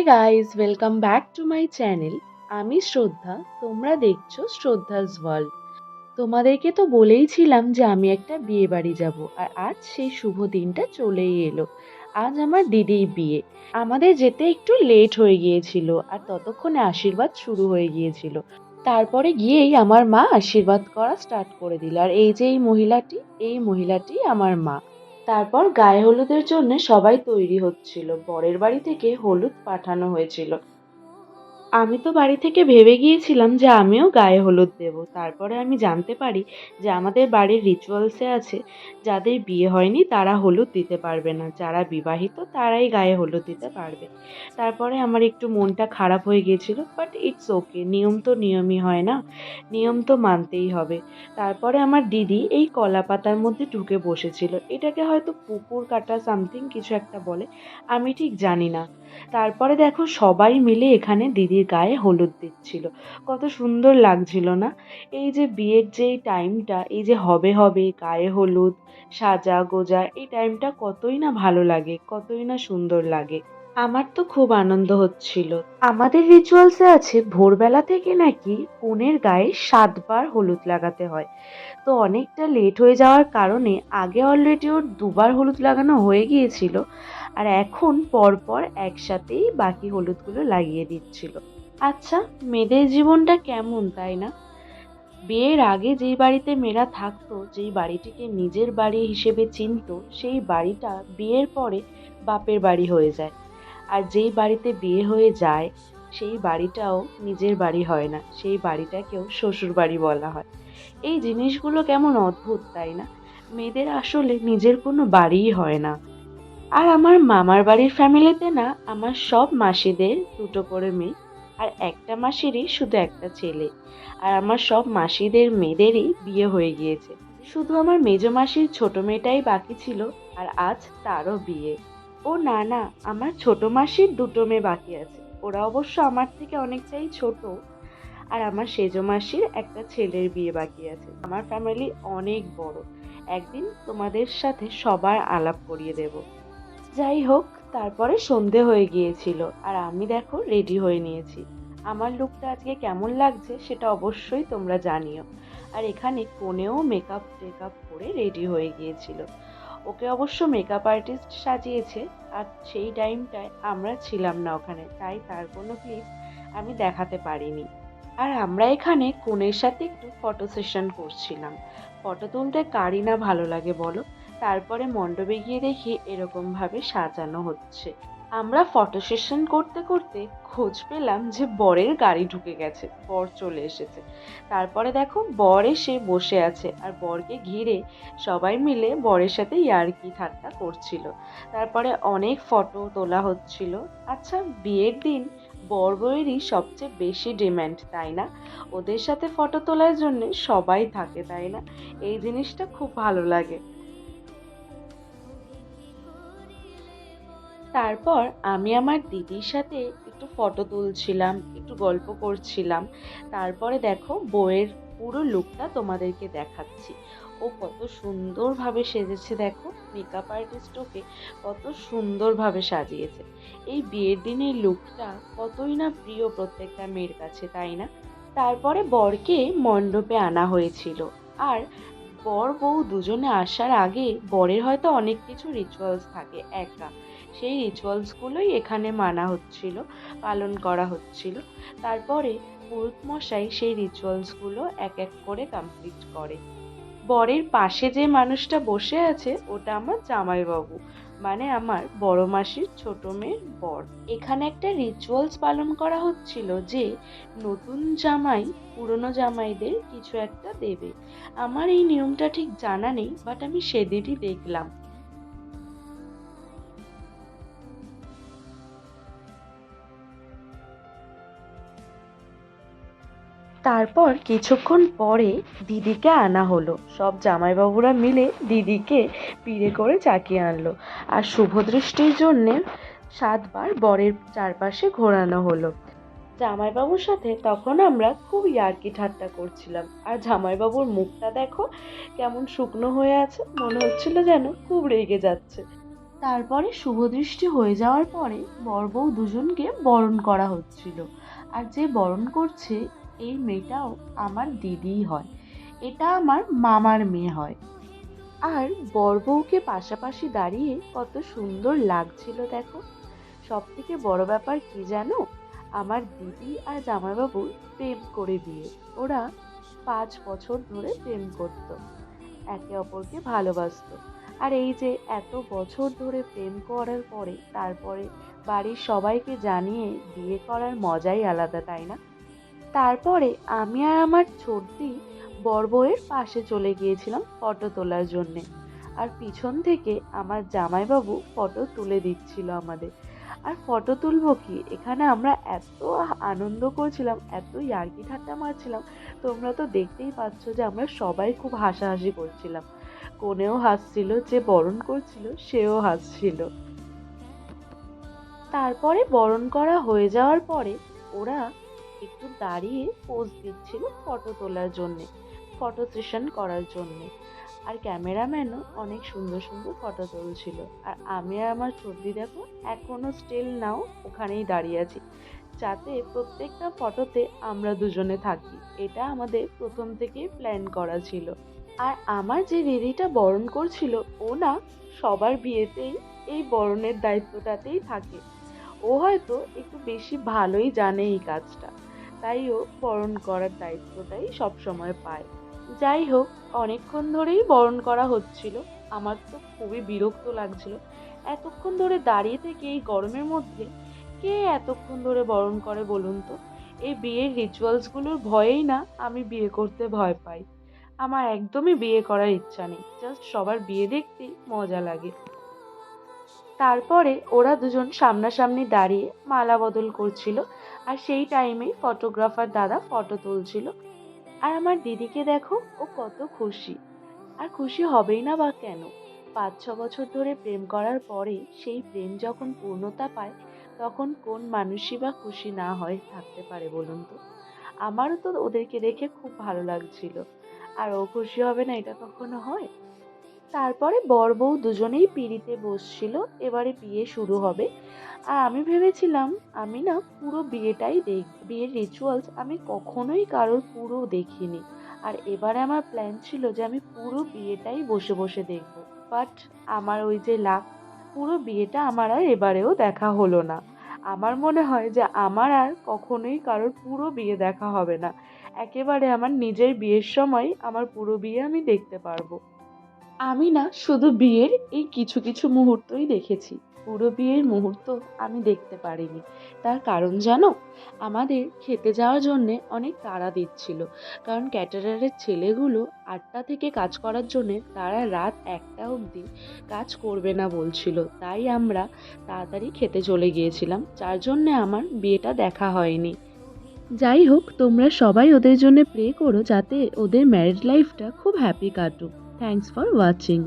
Guys, welcome back to my channel. আমি শ্রদ্ধা, তোমরা দেখছো শ্রদ্ধাস ওয়ার্ল্ড। তোমাদেরকে তো বলেইছিলাম যে আমি একটা বিয়ে বাড়ি যাব, আর আজ সেই শুভ দিনটা চলেই এলো। আজ আমার দিদির বিয়ে। আমাদের যেতে একটু লেট হয়ে গিয়েছিল, আর ততক্ষণে আশীর্বাদ শুরু হয়ে গিয়েছিল। তারপরে গিয়েই আমার মা আশীর্বাদ করা স্টার্ট করে দিল, আর এই যে এই মহিলাটি আমার মা। তারপর গায়ে হলুদের জন্য সবাই তৈরি হচ্ছিল, বরের বাড়ি থেকে হলুদ পাঠানো হয়েছিল। আমি তো বাড়ি থেকে ভেবে গিয়েছিলাম যে আমিও গায়ে হলুদ দেব। তারপরে আমি জানতে পারি যে আমাদের বাড়ির রিচুয়ালসে আছে, যাদের বিয়ে হয়নি তারা হলুদ দিতে পারবে না, যারা বিবাহিত তারাই গায়ে হলুদ দিতে পারবে। তারপরে আমার একটু মনটা খারাপ হয়ে গিয়েছিল, বাট ইটস ওকে, নিয়ম তো নিয়মই হয় না, নিয়ম তো মানতেই হবে। তারপরে আমার দিদি এই কলা পাতার মধ্যে ঢুকে বসেছিল, এটাকে হয়তো পুকুর কাটা সামথিং কিছু একটা বলে, আমি ঠিক জানি না। তারপরে দেখো সবাই মিলে এখানে দিদির গায়ে হলুদ দিচ্ছিল। কত সুন্দর লাগছিল না? এই যে বিয়ের যেই টাইমটা, এই যে হবে হবে গায়ে হলুদ, সাজা গোজা, এই টাইমটা কতই না ভালো লাগে, কতই না সুন্দর লাগে। আমার তো খুব আনন্দ হচ্ছিল। আমাদের রিচুয়ালসে আছে ভোরবেলা থেকে নাকি কনের গায়ে 7 বার হলুদ লাগাতে হয়। তো অনেকটা লেট হয়ে যাওয়ার কারণে আগে অলরেডি ওর 2 বার হলুদ লাগানো হয়ে গিয়েছিল, আর এখন পরপর একসাথেই বাকি হলুদগুলো লাগিয়ে দিচ্ছিল। আচ্ছা, মেয়েদের জীবনটা কেমন, তাই না? বিয়ের আগে যেই বাড়িতে মেয়েরা থাকতো, যেই বাড়িটিকে নিজের বাড়ি হিসেবে চিনতো, সেই বাড়িটা বিয়ের পরে বাপের বাড়ি হয়ে যায়। আর যেই বাড়িতে বিয়ে হয়ে যায়, সেই বাড়িটাও নিজের বাড়ি হয় না, সেই বাড়িটাকেও শ্বশুর বাড়ি বলা হয়। এই জিনিসগুলো কেমন অদ্ভুত, তাই না? মেয়েদের আসলে নিজের কোনো বাড়িই হয় না। আর আমার মামার বাড়ির ফ্যামিলিতে না, আমার সব মাসিদের দুটো করে মেয়ে, আর একটা মাসিরই শুধু একটা ছেলে। আর আমার সব মাসিদের মেয়েদেরই বিয়ে হয়ে গিয়েছে, শুধু আমার মেজো মাসির ছোট মেয়েটাই বাকি ছিল, আর আজ তারও বিয়ে। ও না না, আমার ছোট মাসির দুটো মেয়ে বাকি আছে, ওরা অবশ্য আমার থেকে অনেকটাই ছোট। আর আমার সেজো মাসির একটা ছেলের বিয়ে বাকি আছে। আমার ফ্যামিলি অনেক বড়, একদিন তোমাদের সাথে সবার আলাপ করিয়ে দেব। যাই হোক, তারপরে সন্ধে হয়ে গিয়েছিল, আর আমি দেখো রেডি হয়ে নিয়েছি। আমার লুকটা আজকে কেমন লাগছে সেটা অবশ্যই তোমরা জানিও। আর এখানে কোনেও মেকআপ টেকআপ করে রেডি হয়ে গিয়েছিল। ওকে অবশ্য মেকআপ আর্টিস্ট সাজিয়েছে, আর সেই টাইমটায় আমরা ছিলাম না ওখানে, তাই তার কোনো ক্লিপ আমি দেখাতে পারিনি। আর আমরা এখানে কনের সাথে একটু ফটো সেশন করছিলাম। ফটো তুলতে কারই না ভালো লাগে বলো? তারপরে মণ্ডপে গিয়ে দেখি এরকম ভাবে সাজানো হচ্ছে। আমরা ফটো সেশন করতে করতে খোঁজ পেলাম যে বরের গাড়ি ঢুকে গেছে, বর চলে এসেছে। তারপরে দেখো বর এসে বসে আছে, আর বরকে ঘিরে সবাই মিলে বরের সাথে ইয়ার্কি ঠাট্টা করছিল। তারপরে অনেক ফটো তোলা হচ্ছিল। আচ্ছা, বিয়ের দিন বর বউয়েরই সবচেয়ে বেশি ডিম্যান্ড, তাই না? ওদের সাথে ফটো তোলার জন্য সবাই থাকে, তাই না? এই জিনিসটা খুব ভালো লাগে। তারপর আমি আমার দিদির সাথে একটু ফটো তুলছিলাম, একটু গল্প করছিলাম। তারপরে দেখো বউয়ের পুরো লুকটা তোমাদেরকে দেখাচ্ছি। ও কত সুন্দরভাবে সেজেছে দেখো, মেকআপ আর্টিস্ট ওকে কত সুন্দরভাবে সাজিয়েছে। এই বিয়ের দিনের লুকটা কতই না প্রিয় প্রত্যেকটা মেয়ের কাছে, তাই না? তারপরে বরকে মণ্ডপে আনা হয়েছিল, আর বর বউ দুজনে আসার আগে বরের হয়তো অনেক কিছু রিচুয়ালস থাকে একা, সেই রিচুয়ালসগুলোই এখানে মানা হচ্ছিল, পালন করা হচ্ছিল। তারপরে পুরোহিত মশাই সেই রিচুয়ালসগুলো এক এক করে কমপ্লিট করে। বরের পাশে যে মানুষটা বসে আছে ওটা আমার জামাইবাবু, মানে আমার বড় মাসির ছোট মেয়ের বর। এখানে একটা রিচুয়ালস পালন করা হচ্ছিল যে নতুন জামাই পুরনো জামাইদের কিছু একটা দেবে। আমার এই নিয়মটা ঠিক জানা নেই, বাট আমি সেদিনই দেখলাম। তারপর কিছুক্ষণ পরে দিদিকে আনা হলো, সব জামাইবাবুরা মিলে দিদিকে পিড়ে করে চাকিয়ে আনলো, আর শুভদৃষ্টির জন্যে 7 বার বরের চারপাশে ঘোরানো হলো। জামাইবাবুর সাথে তখন আমরা খুব ইয়ার্কি ঠাট্টা করছিলাম, আর জামাইবাবুর মুখটা দেখো কেমন শুকনো হয়ে আছে, মনে হচ্ছিল যেন খুব রেগে যাচ্ছে। তারপরে শুভদৃষ্টি হয়ে যাওয়ার পরে বর বউ দুজনকে বরণ করা হচ্ছিল। আর যে বরণ করছে এই মেয়েটাও আমার দিদিই হয়, এটা আমার মামার মেয়ে হয়। আর বর বউকে পাশাপাশি দাঁড়িয়ে কত সুন্দর লাগছিল দেখো। সব থেকে বড় ব্যাপার কি জানো, আমার দিদি আর জামাইবাবুর প্রেম করে বিয়ে। ওরা 5 বছর ধরে প্রেম করত, একে অপরকে ভালোবাসতো। আর এই যে এত বছর ধরে প্রেম করার পরে তারপরে বাড়ির সবাইকে জানিয়ে বিয়ে করার মজাই আলাদা, তাই না? তারপরে আমি আর আমার ছোটদি বর বউয়ের পাশে চলে গিয়েছিলাম ফটো তোলার জন্যে। আর পিছন থেকে আমার জামাইবাবু ফটো তুলে দিচ্ছিল আমাদের। আর ফটো তুলবো কি, এখানে আমরা এত আনন্দ করছিলাম, এত ইয়ার্কি ঠাট্টা মারছিলাম। তোমরা তো দেখতেই পাচ্ছ যে আমরা সবাই খুব হাসাহাসি করছিলাম। কনেও হাসছিল, যে বরণ করছিল সেও হাসছিল। তারপরে বরণ করা হয়ে যাওয়ার পরে ওরা একটু দাঁড়িয়ে পোজ দিচ্ছিল ফটো তোলার জন্যে, ফটো সেশন করার জন্যে। আর ক্যামেরাম্যানও অনেক সুন্দর সুন্দর ফটো তুলছিল। আর আমি আর আমার ছোটদি দেখো এখনো স্টিল নাও ওখানেই দাঁড়িয়ে আছি, যাতে প্রত্যেকটা ফটোতে আমরা দুজনে থাকি। এটা আমাদের প্রথম থেকেই প্ল্যান করা ছিল। আর আমার যে দিদিটা বরণ করছিল ও না সবার বিয়েতেই এই বরণের দায়িত্বটাতেই থাকে। ও হয়তো একটু বেশি ভালোই জানে এই কাজটা, তাই ও বরণ করার দায়িত্বটাই সব সময় পায়। যাই হোক, অনেকক্ষণ ধরেই বরণ করা হচ্ছিল। আমার তো খুবই বিরক্ত লাগছিল এতক্ষণ ধরে দাঁড়িয়ে থেকে এই গরমের মধ্যে। কে এতক্ষণ ধরে বরণ করে বলুন তো? এই বিয়ের রিচুয়ালসগুলোর ভয়েই না আমি বিয়ে করতে ভয় পাই। আমার একদমই বিয়ে করার ইচ্ছা নেই, জাস্ট সবার বিয়ে দেখতেই মজা লাগে। তারপরে ওরা দুজন সামনাসামনি দাঁড়িয়ে মালা বদল করছিল। আর সেই টাইমে ফটোগ্রাফার দাদা ফটো তুলছিল। আর আমার দিদিকে দেখো, ও কত খুশি। আর খুশি হবেই না বা কেন? 5-6 বছর ধরে প্রেম করার পরে সেই প্রেম যখন পূর্ণতা পায়, তখন কোন মানুষই বা খুশি না হয়ে থাকতে পারে বলুন তো? আমারও তো ওদেরকে দেখে খুব ভালো লাগছিল। আর ও খুশি হবে না, এটা কখনো হয়? তারপরে বর বউ দুজনেই পিঁড়িতে বসছিল, এবারে বিয়ে শুরু হবে। আর আমি ভেবেছিলাম আমি না পুরো বিয়েটাই দেখব। বিয়ের রিচুয়ালস আমি কখনোই কারোর পুরো দেখিনি। আর এবারে আমার প্ল্যান ছিল যে আমি পুরো বিয়েটাই বসে বসে দেখব। বাট আমার ওই যে লাক, পুরো বিয়েটা আমার আর এবারেও দেখা হলো না। আমার মনে হয় যে আমার আর কখনোই কারোর পুরো বিয়ে দেখা হবে না। একেবারে আমার নিজের বিয়ের সময় আমার পুরো বিয়ে আমি দেখতে পারবো। আমি না শুধু বিয়ের এই কিছু কিছু মুহূর্তই দেখেছি, পুরো বিয়ের মুহূর্ত আমি দেখতে পারিনি। তার কারণ জানো, আমাদের খেতে যাওয়ার জন্যে অনেক তাড়া দিচ্ছিল। কারণ ক্যাটারারের ছেলেগুলো 8টা থেকে কাজ করার জন্যে তারা রাত 1টা অবধি কাজ করবে না বলছিল। তাই আমরা তাড়াতাড়ি খেতে চলে গিয়েছিলাম, যার জন্যে আমার বিয়েটা দেখা হয়নি। যাই হোক, তোমরা সবাই ওদের জন্য প্রে করো যাতে ওদের ম্যারেড লাইফটা খুব হ্যাপি কাটুক। Thanks for watching.